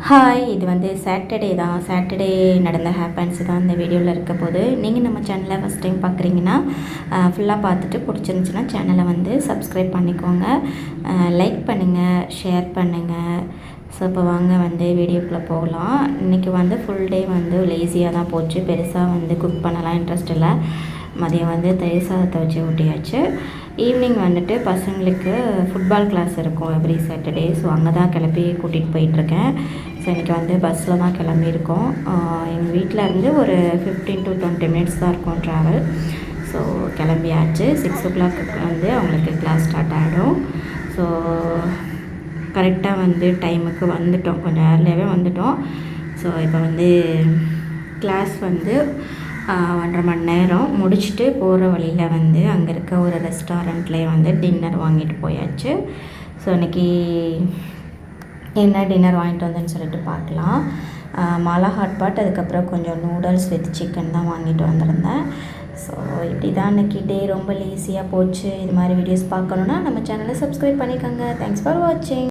Hi, இது வந்து Saturday தான். சாட்டர்டே நடந்த ஹேப்பன்ஸ் தான் இந்த வீடியோவில் இருக்க போது. நீங்கள் நம்ம சேனலை ஃபஸ்ட் டைம் பார்க்குறீங்கன்னா ஃபுல்லாக பார்த்துட்டு பிடிச்சிருந்துச்சின்னா சேனலை வந்து சப்ஸ்கிரைப் பண்ணிக்கோங்க, லைக் பண்ணுங்கள், ஷேர் பண்ணுங்கள். ஸோ இப்போ வாங்க வந்து வீடியோக்குள்ளே போகலாம். இன்றைக்கி வந்து ஃபுல் டே வந்து லேசியாக தான் போச்சு. பெருசாக வந்து குக் பண்ணலாம் இன்ட்ரெஸ்ட் இல்லை. மதியம் வந்து தயிர் சாதத்தை வச்சு ஊட்டியாச்சு. ஈவினிங் வந்துட்டு பசங்களுக்கு ஃபுட்பால் கிளாஸ் இருக்கும் எவ்ரி சாட்டர்டே. ஸோ அங்கே தான் கிளப்பி கூட்டிகிட்டு போயிட்டுருக்கேன். ஸோ இன்றைக்கி வந்து பஸ்ஸில் தான் கிளம்பியிருக்கோம். எங்கள் வீட்டில் இருந்து ஒரு 15 to 20 மினிட்ஸ் தான் இருக்கும் ட்ராவல். ஸோ கிளம்பியாச்சு. 6 o'clock வந்து அவங்களுக்கு கிளாஸ் ஸ்டார்ட் ஆகிடும். ஸோ கரெக்டாக வந்து டைமுக்கு வந்துவிட்டோம், கொஞ்சம் ஏர்லியாகவே வந்துவிட்டோம். ஸோ இப்போ வந்து கிளாஸ் வந்து 1.5 மணி நேரம் முடிச்சுட்டு போகிற வழியில் வந்து அங்கே இருக்க ஒரு ரெஸ்டாரண்ட்லேயே வந்து டின்னர் வாங்கிட்டு போயாச்சு. ஸோ இன்றைக்கி என்ன டின்னர் வாங்கிட்டு வந்தேன்னு சொல்லிட்டு பார்க்கலாம். மாலா ஹாட் பாட், அதுக்கப்புறம் கொஞ்சம் நூடுல்ஸ் வித் சிக்கன் தான் வாங்கிட்டு வந்திருந்தேன். ஸோ இப்படி தான் இன்றைக்கி டே ரொம்ப லேசியாக போச்சு. இது மாதிரி வீடியோஸ் பார்க்கணுன்னா நம்ம சேனலை சப்ஸ்கிரைப் பண்ணிக்கோங்க. தேங்க்ஸ் ஃபார் வாட்சிங்.